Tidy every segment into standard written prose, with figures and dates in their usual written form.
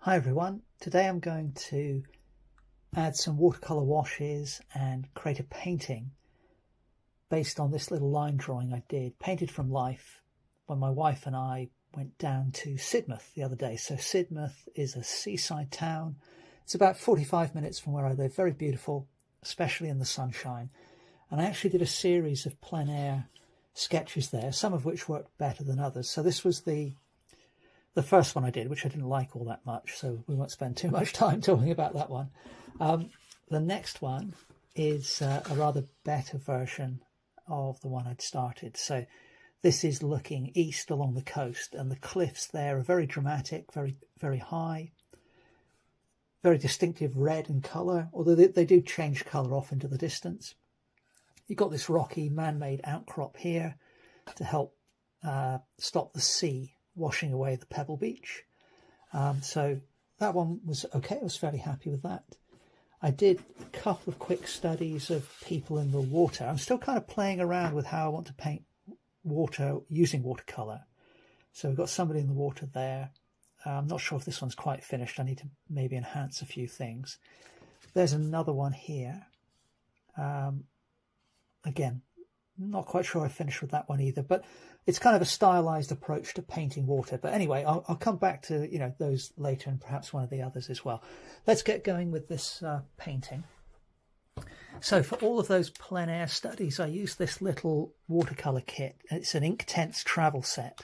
Hi everyone, today I'm going to add some watercolor washes and create a painting based on this little line drawing I did, painted from life, when my wife and I went down to Sidmouth the other day. So Sidmouth is a seaside town. It's about 45 minutes from where I live, very beautiful, especially in the sunshine. And I actually did a series of plein air sketches there, some of which worked better than others. So this was the first one I did, which I didn't like all that much, so we won't spend too much time talking about that one. The next one is a rather better version of the one I'd started. So this is looking east along the coast, and the cliffs there are very dramatic, very, very high, very distinctive red in colour, although they do change colour off into the distance. You've got this rocky man-made outcrop here to help stop the sea washing away the pebble beach. So that one was okay. I was fairly happy with that. I did a couple of quick studies of people in the water. I'm still kind of playing around with how I want to paint water using watercolor. So we've got somebody in the water there. I'm not sure if this one's quite finished. I need to maybe enhance a few things. There's another one here. Again, not quite sure I finished with that one either, but it's kind of a stylized approach to painting water. But anyway, I'll come back to those later, and perhaps one of the others as well. Let's get going with this painting. So for all of those plein air studies, I used this little watercolor kit. It's an Inktense travel set,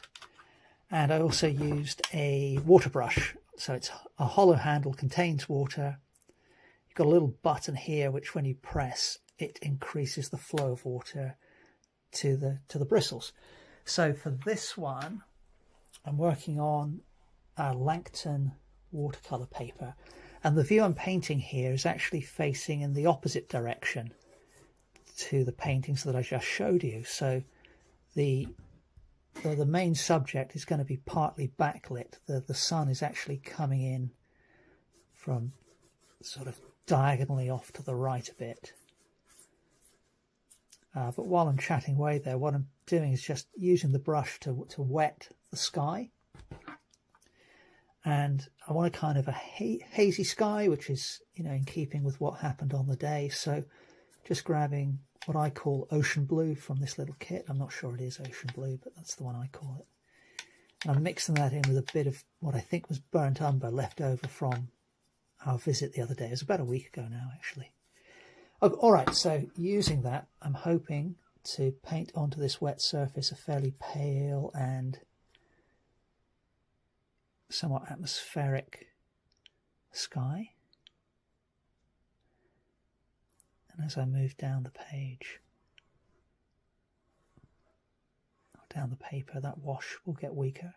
and I also used a water brush. So it's a hollow handle, contains water. You've got a little button here which, when you press, it increases the flow of water to the bristles. So for this one, I'm working on a Langton watercolor paper, and the view I'm painting here is actually facing in the opposite direction to the paintings that I just showed you. So the main subject is going to be partly backlit. The sun is actually coming in from sort of diagonally off to the right a bit. But while I'm chatting away there, what I'm doing is just using the brush to wet the sky. And I want a kind of a hazy sky, which is, in keeping with what happened on the day. So just grabbing what I call ocean blue from this little kit. I'm not sure it is ocean blue, but that's the one I call it. And I'm mixing that in with a bit of what I think was burnt umber left over from our visit the other day. It was about a week ago now, actually. Okay, all right, so using that, I'm hoping to paint onto this wet surface a fairly pale and somewhat atmospheric sky. And as I move down the page, or down the paper, that wash will get weaker.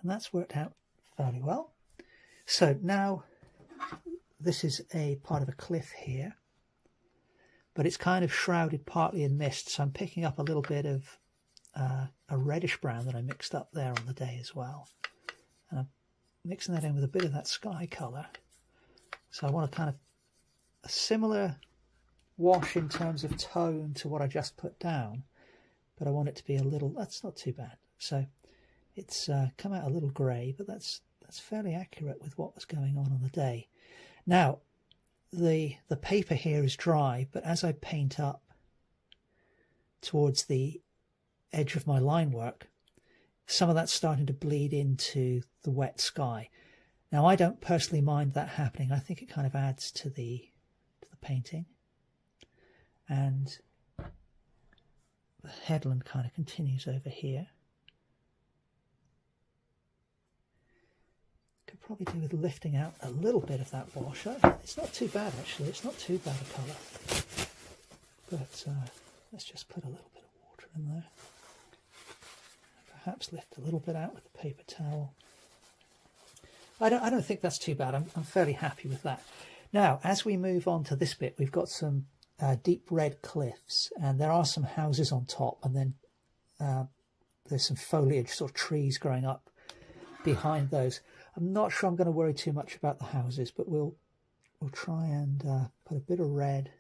And that's worked out fairly well. So now this is a part of a cliff here, but it's kind of shrouded partly in mist. So I'm picking up a little bit of a reddish brown that I mixed up there on the day as well. And I'm mixing that in with a bit of that sky colour. So I want a kind of a similar wash in terms of tone to what I just put down, but I want it to be a little, that's not too bad. So it's come out a little grey, but that's fairly accurate with what was going on the day. Now, the paper here is dry, but as I paint up towards the edge of my line work, some of that's starting to bleed into the wet sky. Now, I don't personally mind that happening. I think it kind of adds to the painting. And the headland kind of continues over here. Could probably do with lifting out a little bit of that wash. It's not too bad, actually. It's not too bad a colour. But let's just put a little bit of water in there. Perhaps lift a little bit out with the paper towel. I don't think that's too bad. I'm fairly happy with that. Now, as we move on to this bit, we've got some deep red cliffs, and there are some houses on top, and then there's some foliage, sort of trees growing up behind those. I'm not sure I'm going to worry too much about the houses, but we'll try and put a bit of red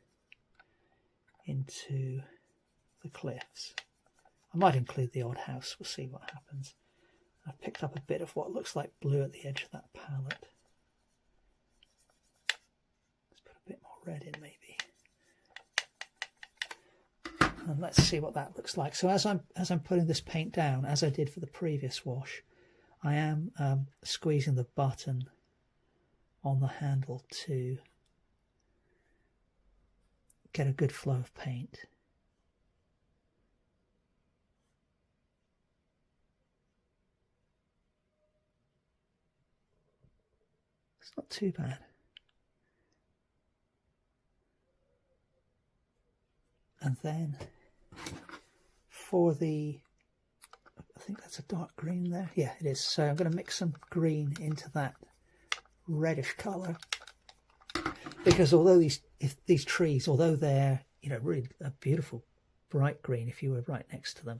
into the cliffs. I might include the odd house, we'll see what happens. I've picked up a bit of what looks like blue at the edge of that palette. Let's put a bit more red in maybe. And let's see what that looks like. So as I'm putting this paint down, as I did for the previous wash, I am squeezing the button on the handle to get a good flow of paint. It's not too bad. And then for the, I think that's a dark green there. Yeah, it is. So I'm going to mix some green into that reddish colour, because although these trees, although they're, you know, really a beautiful bright green if you were right next to them,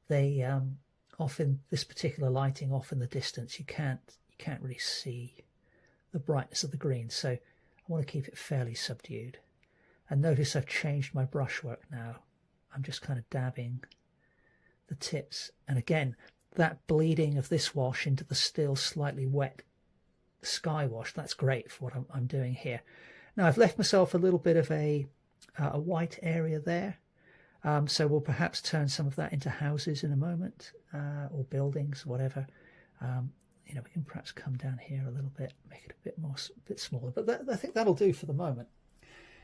they often, this particular lighting off in the distance, you can't really see the brightness of the green. So I want to keep it fairly subdued. And notice I've changed my brushwork now. I'm just kind of dabbing the tips. And again, that bleeding of this wash into the still slightly wet sky wash, that's great for what I'm doing here. Now I've left myself a little bit of a white area there. So we'll perhaps turn some of that into houses in a moment, or buildings, whatever. You know, we can perhaps come down here a little bit, make it a bit smaller. But I think that'll do for the moment.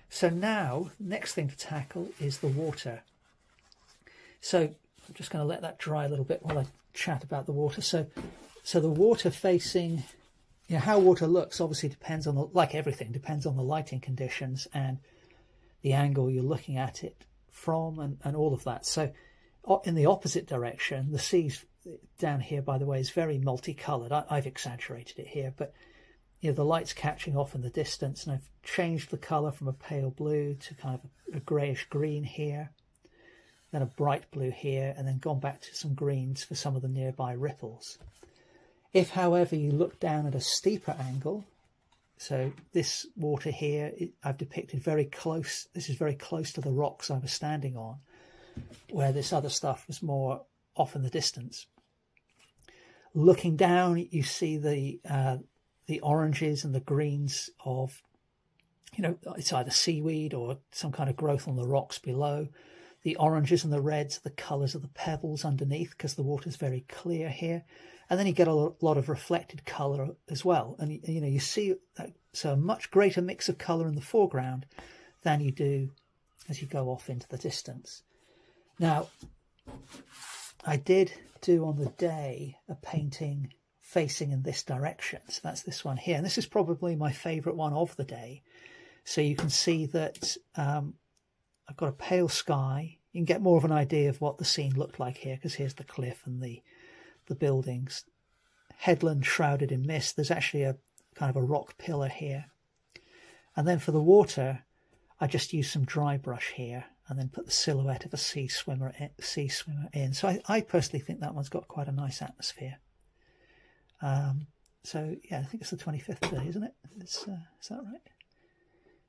So now, next thing to tackle is the water. So I'm just going to let that dry a little bit while I chat about the water. So the water facing, you know, how water looks obviously depends on, like everything, depends on the lighting conditions and the angle you're looking at it from and all of that. So in the opposite direction, the seas down here, by the way, is very multicoloured. I've exaggerated it here, but you know, the light's catching off in the distance, and I've changed the colour from a pale blue to kind of a greyish green here, then a bright blue here, and then gone back to some greens for some of the nearby ripples. If, however, you look down at a steeper angle, so this water here, I've depicted very close, this is very close to the rocks I was standing on, where this other stuff was more off in the distance. Looking down, you see the oranges and the greens of, you know, it's either seaweed or some kind of growth on the rocks below. The oranges and the reds are the colours of the pebbles underneath, because the water's very clear here. And then you get a lot of reflected colour as well. And, you know, you see so a much greater mix of colour in the foreground than you do as you go off into the distance. Now, I did do on the day a painting facing in this direction. So that's this one here. And this is probably my favourite one of the day. So you can see that I've got a pale sky. You can get more of an idea of what the scene looked like here, because here's the cliff and the buildings. Headland shrouded in mist. There's actually a kind of a rock pillar here. And then for the water, I just used some dry brush here and then put the silhouette of a sea swimmer in. So I personally think that one's got quite a nice atmosphere. So yeah, I think it's the 25th day, isn't it? Is that right?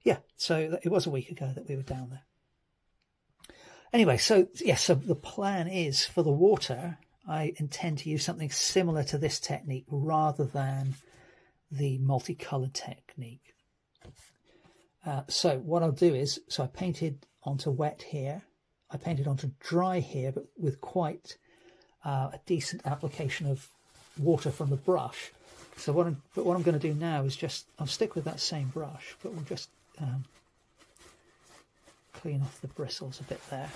Yeah, so it was a week ago that we were down there. Anyway, so yeah, so the plan is for the water, I intend to use something similar to this technique rather than the multicoloured technique. So what I'll do is, so I painted onto wet here, I painted onto dry here, but with quite a decent application of water from the brush. So what I'm going to do now is just, I'll stick with that same brush, but we'll just clean off the bristles a bit there.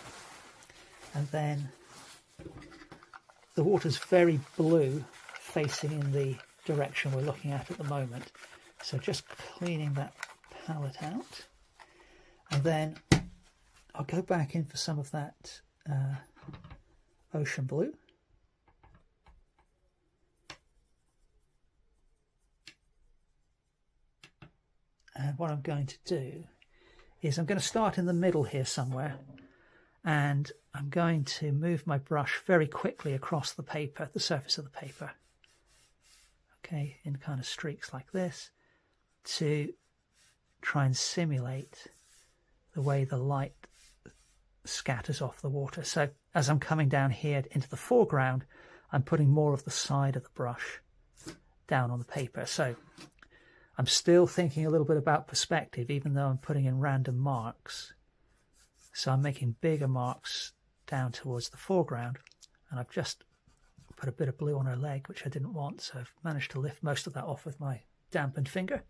And then the water's very blue, facing in the direction we're looking at the moment. So just cleaning that palette out. And then I'll go back in for some of that ocean blue. And what I'm going to do is I'm going to start in the middle here somewhere, and I'm going to move my brush very quickly across the paper, the surface of the paper, okay, in kind of streaks like this, to try and simulate the way the light scatters off the water. So as I'm coming down here into the foreground, I'm putting more of the side of the brush down on the paper. So I'm still thinking a little bit about perspective, even though I'm putting in random marks. So I'm making bigger marks down towards the foreground, and I've just put a bit of blue on her leg, which I didn't want, so I've managed to lift most of that off with my dampened finger.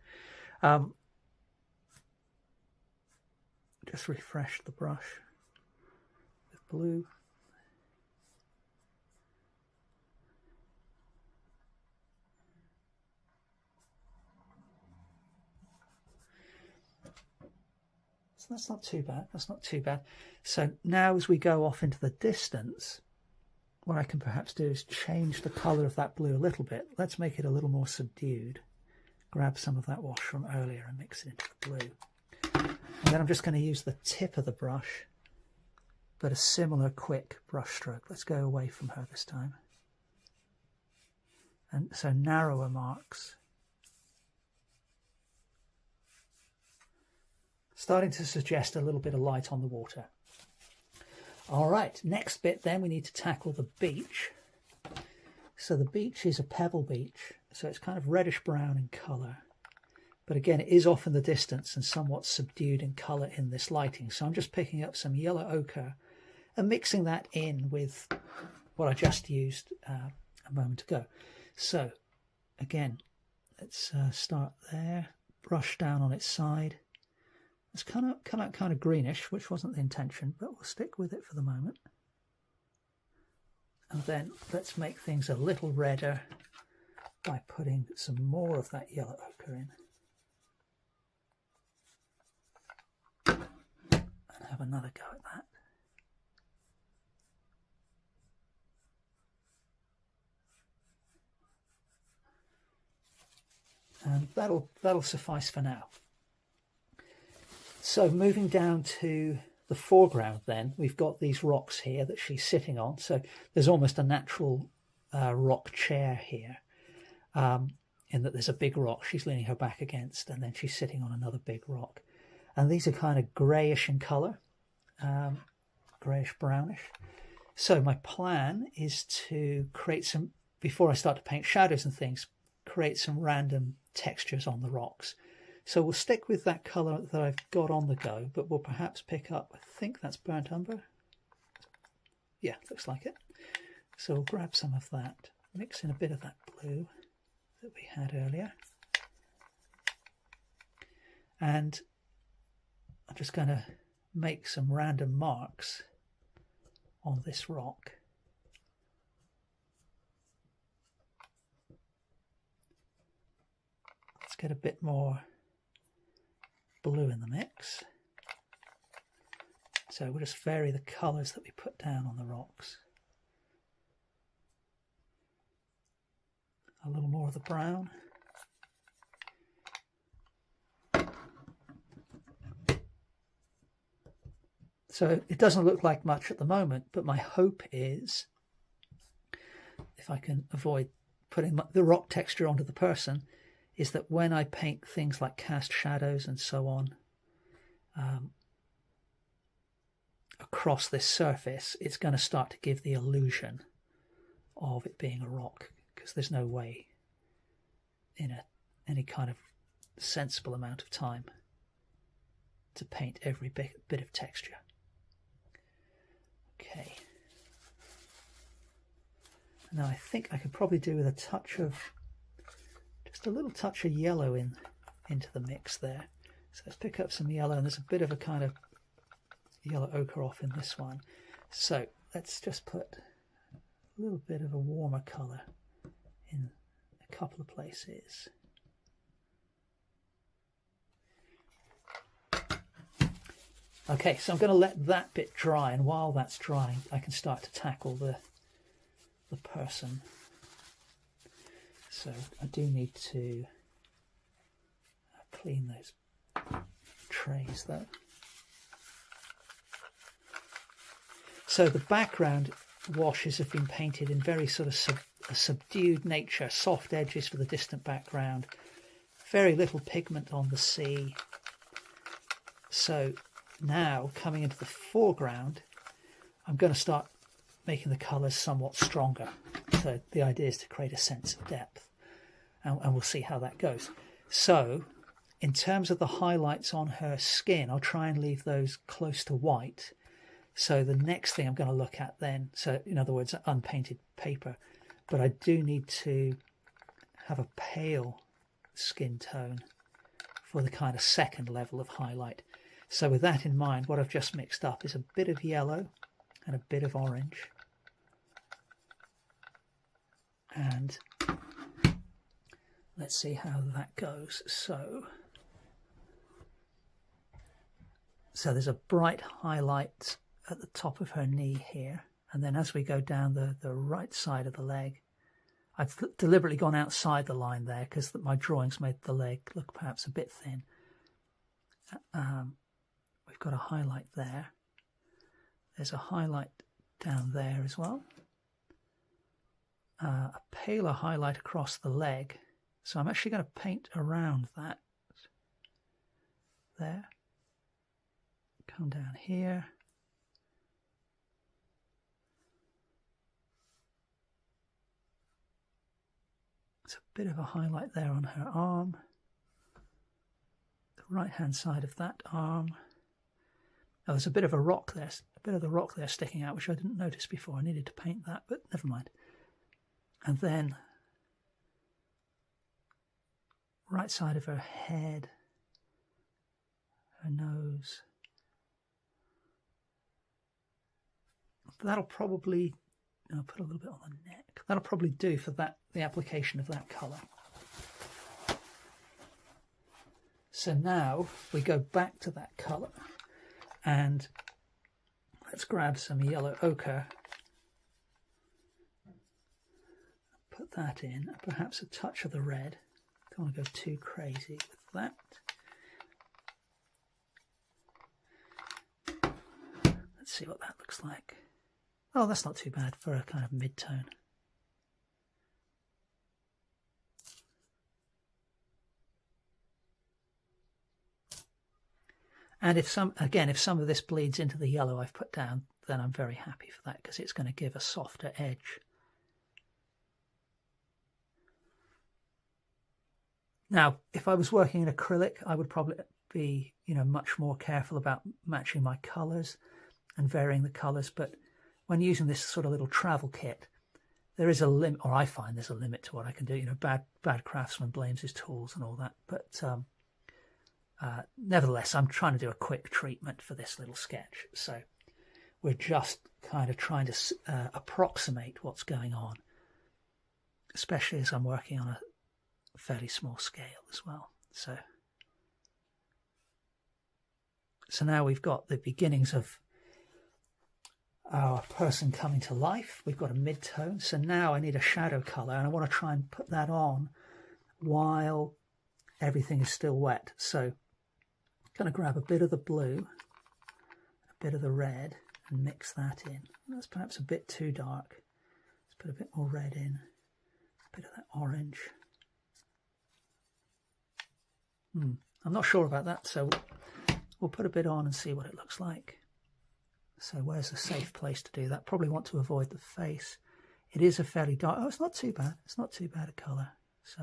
Just refresh the brush with blue. So that's not too bad. That's not too bad. So now as we go off into the distance, what I can perhaps do is change the colour of that blue a little bit. Let's make it a little more subdued. Grab some of that wash from earlier and mix it into the blue. And then I'm just going to use the tip of the brush, but a similar quick brush stroke. Let's go away from her this time. And so narrower marks. Starting to suggest a little bit of light on the water. All right, next bit then we need to tackle the beach. So the beach is a pebble beach, so it's kind of reddish brown in colour. But again, it is off in the distance and somewhat subdued in colour in this lighting. So I'm just picking up some yellow ochre and mixing that in with what I just used a moment ago. So again, let's start there, brush down on its side. It's come out kind of greenish, which wasn't the intention, but we'll stick with it for the moment. And then let's make things a little redder by putting some more of that yellow ochre in. And have another go at that. And that'll suffice for now. So moving down to the foreground then, we've got these rocks here that she's sitting on. So there's almost a natural rock chair here, in that there's a big rock she's leaning her back against, and then she's sitting on another big rock. And these are kind of greyish in colour, greyish brownish. So my plan is to create some, before I start to paint shadows and things, create some random textures on the rocks. So we'll stick with that colour that I've got on the go, but we'll perhaps pick up, I think that's burnt umber. Yeah, looks like it. So we'll grab some of that, mix in a bit of that blue that we had earlier. And I'm just going to make some random marks on this rock. Let's get a bit more blue in the mix. So we'll just vary the colours that we put down on the rocks. A little more of the brown. So it doesn't look like much at the moment, but my hope is, if I can avoid putting the rock texture onto the person, is that when I paint things like cast shadows and so on across this surface, it's going to start to give the illusion of it being a rock, because there's no way in any kind of sensible amount of time to paint every bit of texture. Okay. Now I think I could probably do with a touch of, just a little touch of yellow into the mix there. So let's pick up some yellow, and there's a bit of a kind of yellow ochre off in this one. So let's just put a little bit of a warmer colour in a couple of places. Okay, so I'm going to let that bit dry, and while that's drying, I can start to tackle the person. So I do need to clean those trays though. So the background washes have been painted in very sort of a subdued nature, soft edges for the distant background, very little pigment on the sea. So now coming into the foreground, I'm going to start making the colours somewhat stronger. So the idea is to create a sense of depth, and we'll see how that goes. So in terms of the highlights on her skin, I'll try and leave those close to white. So the next thing I'm going to look at then, so in other words, unpainted paper, but I do need to have a pale skin tone for the kind of second level of highlight. So with that in mind, what I've just mixed up is a bit of yellow and a bit of orange. And let's see how that goes. So there's a bright highlight at the top of her knee here. And then as we go down the right side of the leg, I've deliberately gone outside the line there because my drawings made the leg look perhaps a bit thin. We've got a highlight there. There's a highlight down there as well. A paler highlight across the leg. So I'm actually going to paint around that. There. Come down here. There's a bit of a highlight there on her arm. The right hand side of that arm. Oh, there's a bit of a rock there, a bit of the rock there sticking out, which I didn't notice before. I needed to paint that, but never mind. And then right side of her head, her nose. That'll probably, I'll put a little bit on the neck. That'll probably do for that, the application of that colour. So now we go back to that colour and let's grab some yellow ochre, put that in, and perhaps a touch of the red. Don't want to go too crazy with that. Let's see what that looks like. Oh, that's not too bad for a kind of mid-tone. And if some of this bleeds into the yellow I've put down, then I'm very happy for that because it's going to give a softer edge. Now, if I was working in acrylic, I would probably be, much more careful about matching my colours and varying the colours. But when using this sort of little travel kit, there is a limit, or I find there's a limit to what I can do. Bad craftsman blames his tools and all that. But nevertheless, I'm trying to do a quick treatment for this little sketch. So we're just kind of trying to approximate what's going on, especially as I'm working on a fairly small scale as well. So now we've got the beginnings of our person coming to life. We've got a mid-tone. So now I need a shadow colour, and I want to try and put that on while everything is still wet. So I'm going to grab a bit of the blue, a bit of the red, and mix that in. That's perhaps a bit too dark. Let's put a bit more red in, a bit of that orange. I'm not sure about that, so we'll put a bit on and see what it looks like. So where's a safe place to do that? Probably want to avoid the face. It is a fairly dark... Oh, it's not too bad. It's not too bad a colour. So...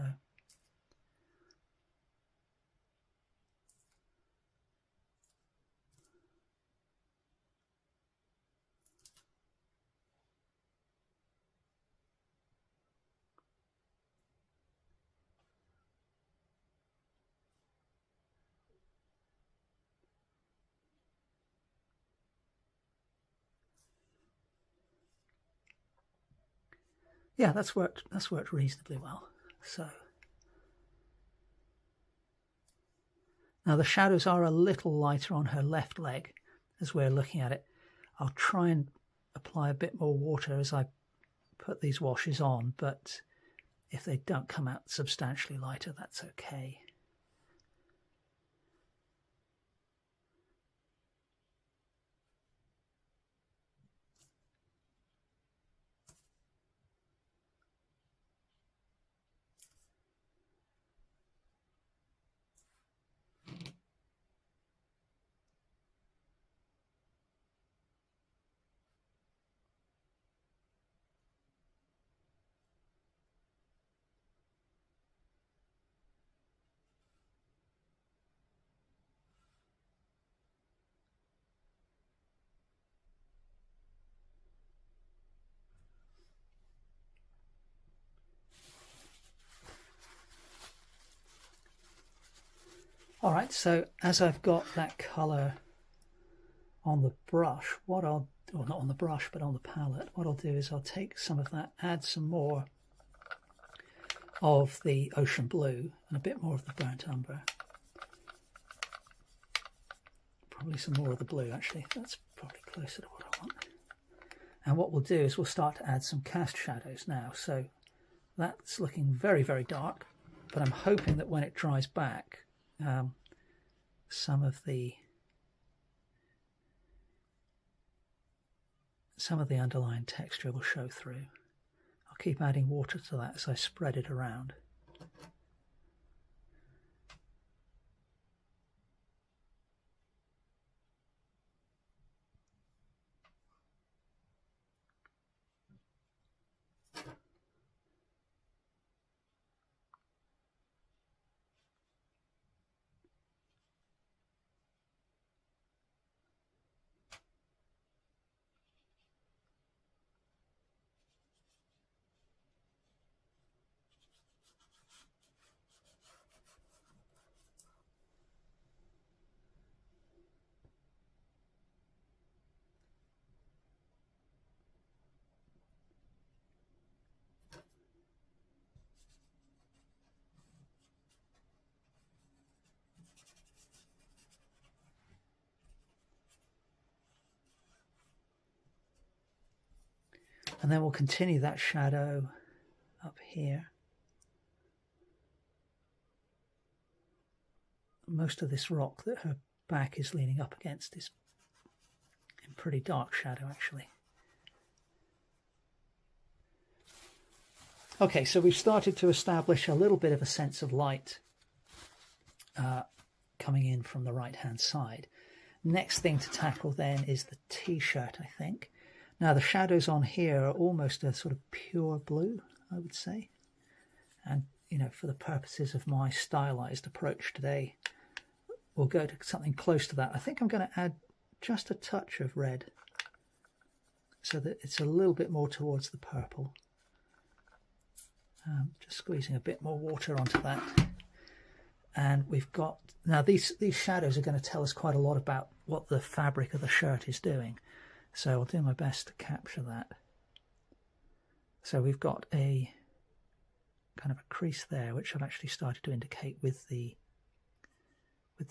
yeah, that's worked reasonably well. So now the shadows are a little lighter on her left leg as we're looking at it. I'll try and apply a bit more water as I put these washes on, but if they don't come out substantially lighter, that's okay. All right, so as I've got that colour on the brush, what I'll, or not on the brush, but on the palette, what I'll do is I'll take some of that, add some more of the ocean blue and a bit more of the burnt umber. Probably some more of the blue, actually. That's probably closer to what I want. And what we'll do is we'll start to add some cast shadows now. So that's looking very, very dark, but I'm hoping that when it dries back, some of the underlying texture will show through. I'll keep adding water to that as I spread it around. And then we'll continue that shadow up here. Most of this rock that her back is leaning up against is in pretty dark shadow, actually. Okay, so we've started to establish a little bit of a sense of light coming in from the right-hand side. Next thing to tackle then is the t-shirt, I think. Now the shadows on here are almost a sort of pure blue, I would say. And, you know, for the purposes of my stylized approach today, we'll go to something close to that. I think I'm going to add just a touch of red so that it's a little bit more towards the purple. Just squeezing a bit more water onto that. And we've got, now these shadows are going to tell us quite a lot about what the fabric of the shirt is doing. So I'll do my best to capture that. So we've got a kind of a crease there, which I've actually started to indicate with the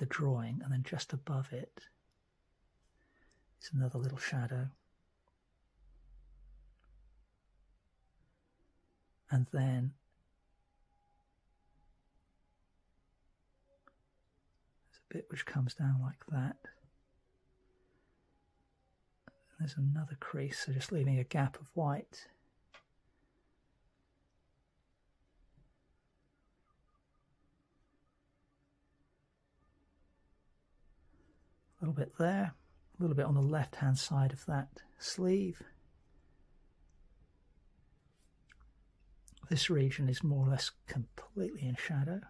drawing, and then just above it is another little shadow. And then there's a bit which comes down like that. There's another crease, so just leaving a gap of white. A little bit there, a little bit on the left-hand side of that sleeve. This region is more or less completely in shadow.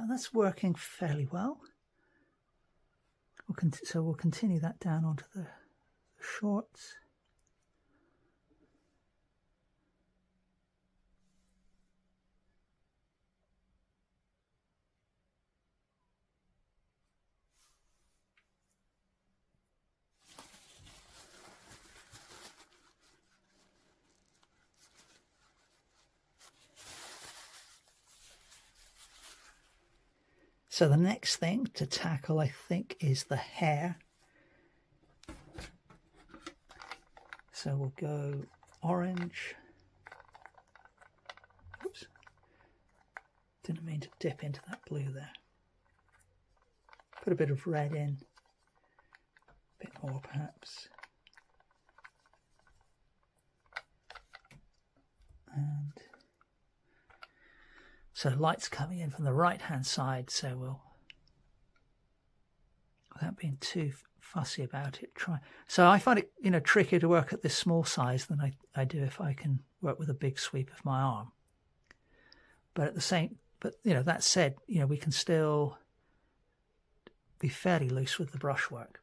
That's working fairly well. So we'll continue that down onto the shorts. So the next thing to tackle, I think, is the hair. So we'll go orange. Oops. Didn't mean to dip into that blue there. Put a bit of red in. A bit more perhaps. And so light's coming in from the right hand side, so we'll, without being too fussy about it. So I find it, trickier to work at this small size than I do if I can work with a big sweep of my arm. But that said, we can still be fairly loose with the brushwork.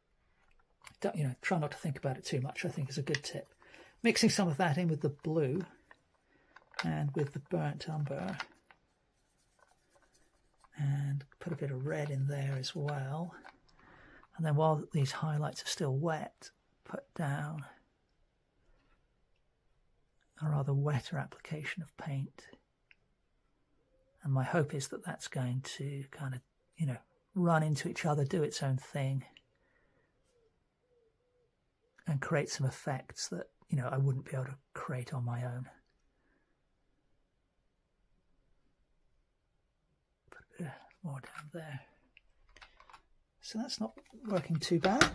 Try not to think about it too much, I think is a good tip. Mixing some of that in with the blue and with the burnt umber, and put a bit of red in there as well. And then while these highlights are still wet, put down a rather wetter application of paint. And my hope is that that's going to kind of, run into each other, do its own thing, and create some effects that, I wouldn't be able to create on my own. Put a bit more down there. So that's not working too bad.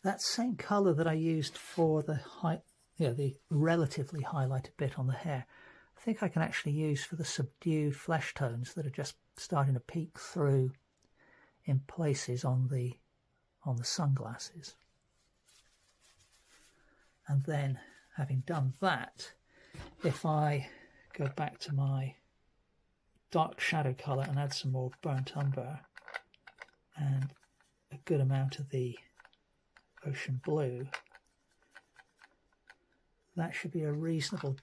That same colour that I used for the relatively highlighted bit on the hair, I think I can actually use for the subdued flesh tones that are just starting to peek through in places on the sunglasses. And then, having done that, if I go back to my dark shadow colour and add some more burnt umber and a good amount of the ocean blue, that should be a reasonably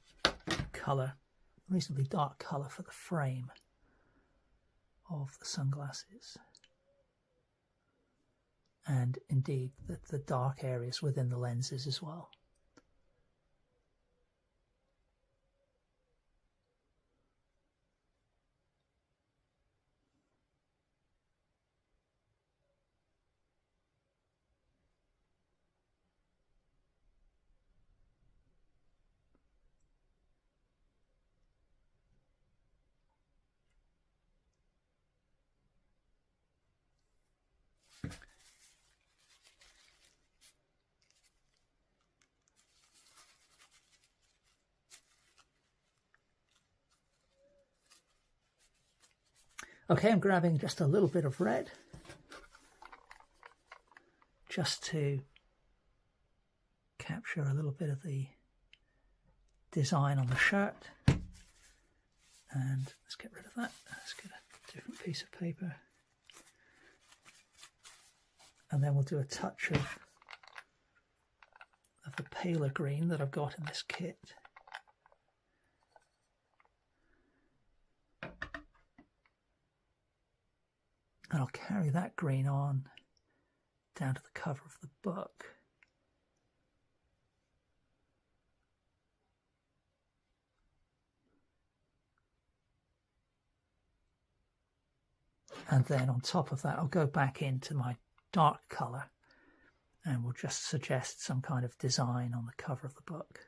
dark colour for the frame of the sunglasses, and indeed the dark areas within the lenses as well. Okay, I'm grabbing just a little bit of red just to capture a little bit of the design on the shirt. And let's get rid of that. Let's get a different piece of paper. And then we'll do a touch of the paler green that I've got in this kit. And I'll carry that green on down to the cover of the book. And then on top of that, I'll go back into my dark colour and we'll just suggest some kind of design on the cover of the book.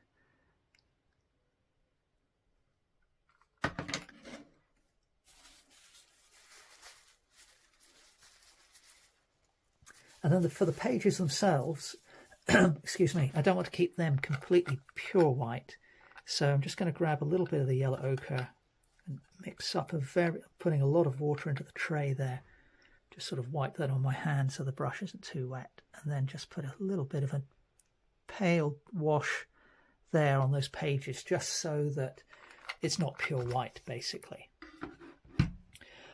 And then for the pages themselves, excuse me, I don't want to keep them completely pure white. So I'm just going to grab a little bit of the yellow ochre and mix up putting a lot of water into the tray there. Just sort of wipe that on my hand so the brush isn't too wet. And then just put a little bit of a pale wash there on those pages, just so that it's not pure white, basically.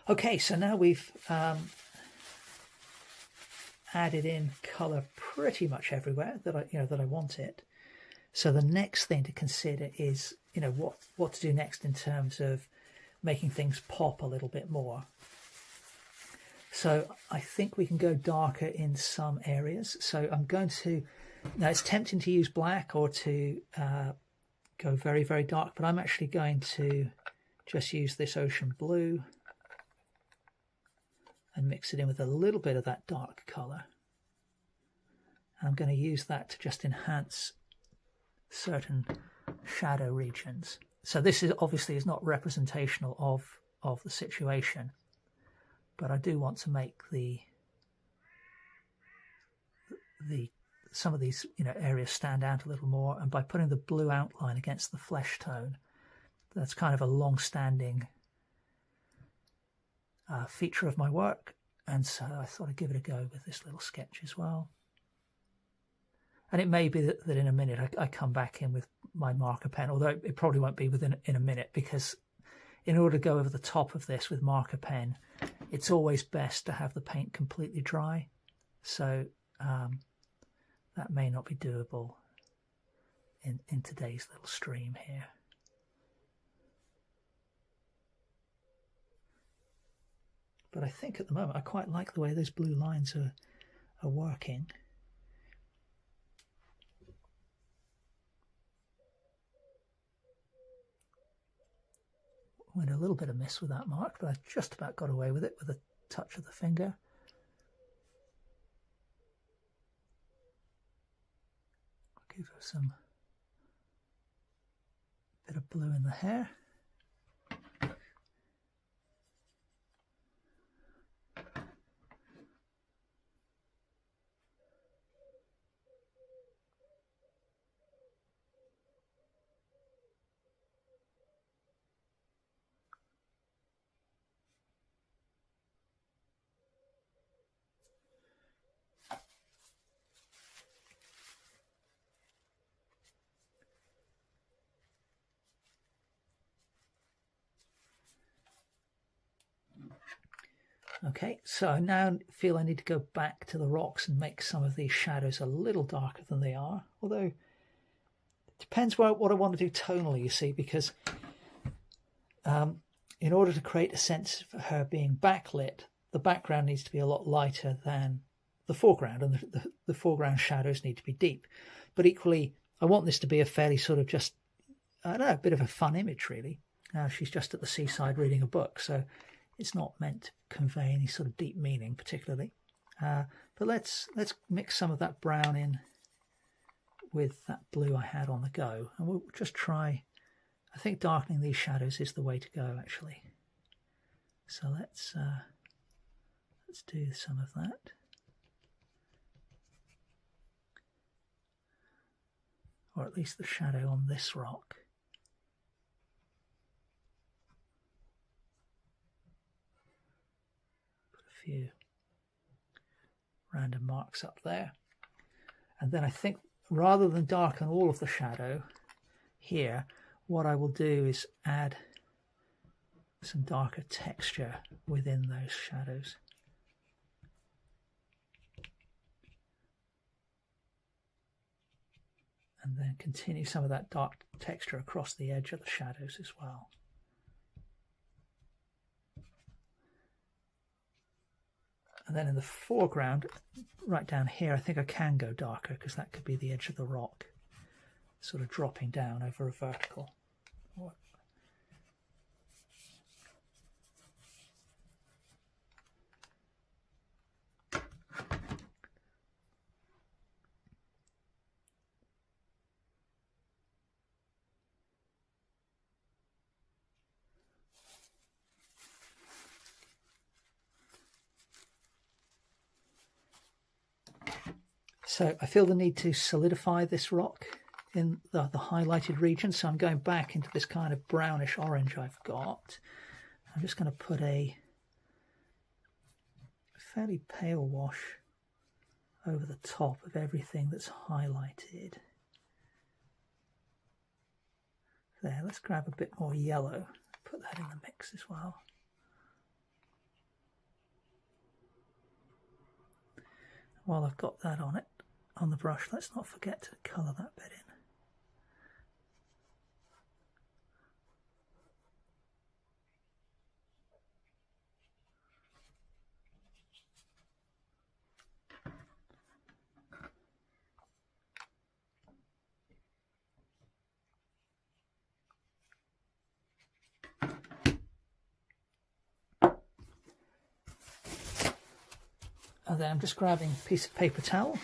Okay, so now we've added in colour pretty much everywhere that I want it. So the next thing to consider is what to do next in terms of making things pop a little bit more. So I think we can go darker in some areas. So I'm going to, now it's tempting to use black or to go very, very dark, but I'm actually going to just use this ocean blue and mix it in with a little bit of that dark colour. I'm going to use that to just enhance certain shadow regions. So this is obviously not representational of the situation, but I do want to make some of these areas stand out a little more, and by putting the blue outline against the flesh tone, That's kind of a long-standing feature of my work, and so I thought I'd give it a go with this little sketch as well. And it may be that in a minute I come back in with my marker pen, although it probably won't be in a minute, because in order to go over the top of this with marker pen, it's always best to have the paint completely dry. So that may not be doable in today's little stream here. But I think at the moment I quite like the way those blue lines are working. Went a little bit amiss with that mark, but I just about got away with it with a touch of the finger. I'll give her some bit of blue in the hair. Okay, so I now feel I need to go back to the rocks and make some of these shadows a little darker than they are, although it depends what I want to do tonally, you see, because in order to create a sense of her being backlit, the background needs to be a lot lighter than the foreground, and the foreground shadows need to be deep. But equally, I want this to be a fairly sort of just, I don't know, a bit of a fun image, really. She's just at the seaside reading a book, so it's not meant to convey any sort of deep meaning particularly. But let's mix some of that brown in with that blue I had on the go, and we'll just try. I think darkening these shadows is the way to go, actually. So let's do some of that. Or at least the shadow on this rock. Few random marks up there, and then I think rather than darken all of the shadow here, what I will do is add some darker texture within those shadows. And then continue some of that dark texture across the edge of the shadows as well. And then in the foreground, right down here, I think I can go darker because that could be the edge of the rock, sort of dropping down over a vertical. So I feel the need to solidify this rock in the highlighted region. So I'm going back into this kind of brownish orange I've got. I'm just going to put a fairly pale wash over the top of everything that's highlighted. There, let's grab a bit more yellow, put that in the mix as well. While I've got that on the brush, let's not forget to colour that bit in. And then I'm just grabbing a piece of paper towel,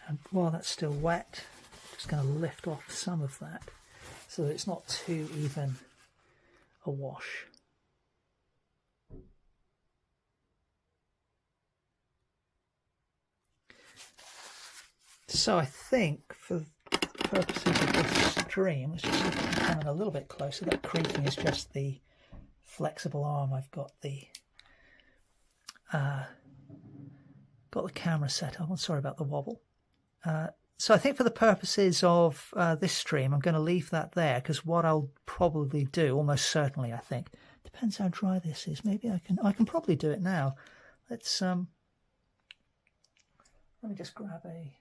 and while that's still wet, I'm just going to lift off some of that so that it's not too even a wash. So I think for the purposes of this stream, let's just see if I can come in a little bit closer. That creaking is just the flexible arm. I've got the camera set up. I'm sorry about the wobble. So I think for the purposes of this stream, I'm going to leave that there, because what I'll probably do, almost certainly, I think, depends how dry this is. Maybe I can probably do it now. Let's let me just grab a.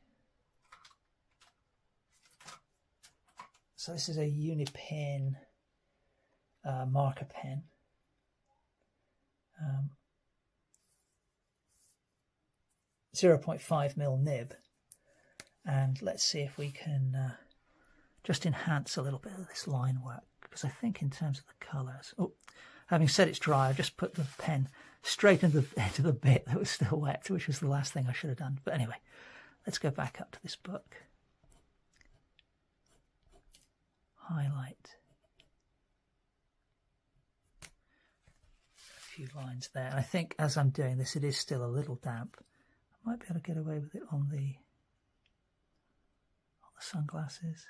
So this is a Unipin marker pen. 0.5mm nib, and let's see if we can just enhance a little bit of this line work, because I think in terms of the colours, having said it's dry, I just put the pen straight into the bit that was still wet, which was the last thing I should have done. But anyway, let's go back up to this book. Highlight a few lines there. And I think as I'm doing this, it is still a little damp. I might be able to get away with it on the sunglasses.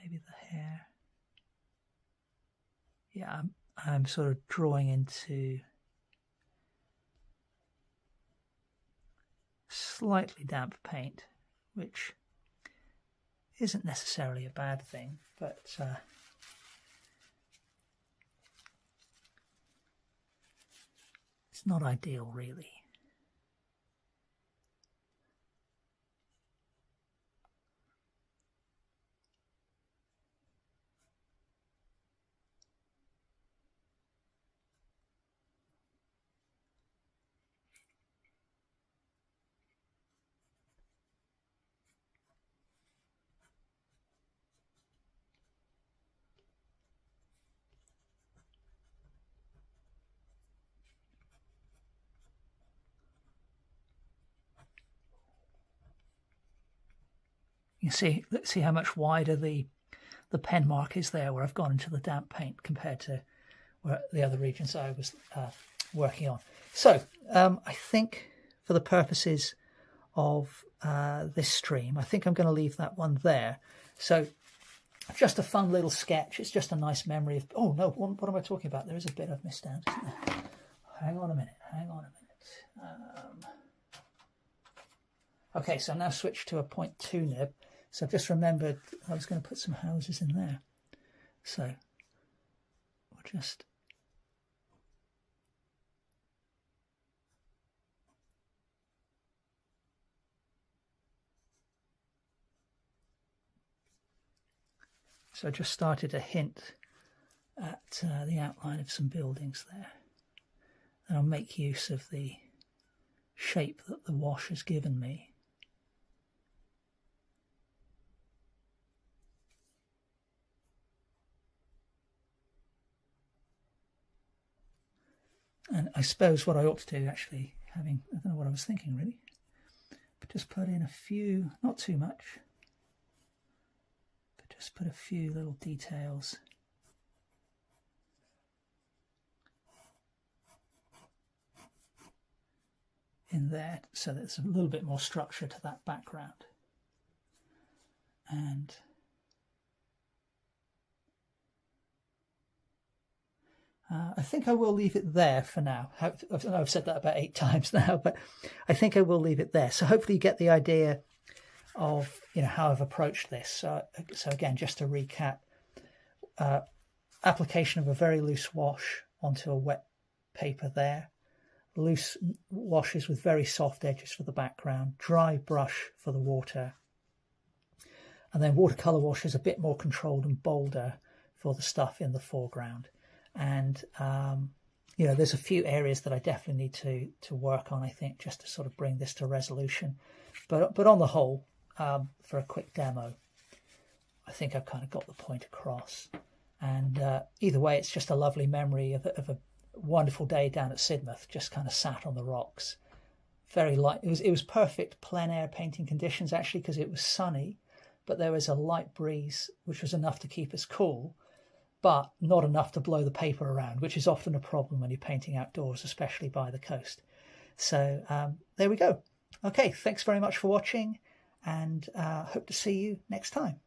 Maybe the hair. Yeah, I'm sort of drawing into slightly damp paint, which isn't necessarily a bad thing, but it's not ideal, really. You see, let's see how much wider the pen mark is there, where I've gone into the damp paint compared to where the other regions I was working on. So I think for the purposes of this stream, I think I'm going to leave that one there. So just a fun little sketch. It's just a nice memory of, oh no, what am I talking about? There is a bit I've missed out, isn't there? Hang on a minute. Okay, so now switch to a 0.2 nib. So I've just remembered I was going to put some houses in there. So we'll just... So I just started to hint at the outline of some buildings there. And I'll make use of the shape that the wash has given me. And I suppose what I ought to do, actually, I don't know what I was thinking really, but just put in a few, not too much, but just put a few little details in there, so there's a little bit more structure to that background. And I think I will leave it there for now. I've said that about 8 times now, but I think I will leave it there. So hopefully you get the idea of how I've approached this. So again, just to recap, application of a very loose wash onto a wet paper there, loose washes with very soft edges for the background, dry brush for the water, and then watercolor washes a bit more controlled and bolder for the stuff in the foreground. And there's a few areas that I definitely need to work on, I think, just to sort of bring this to resolution. But on the whole, for a quick demo, I think I've kind of got the point across. And either way, it's just a lovely memory of a wonderful day down at Sidmouth, just kind of sat on the rocks. Very light. It was perfect plein air painting conditions, actually, because it was sunny, but there was a light breeze, which was enough to keep us cool, but not enough to blow the paper around, which is often a problem when you're painting outdoors, especially by the coast. So there we go. Okay, thanks very much for watching, and hope to see you next time.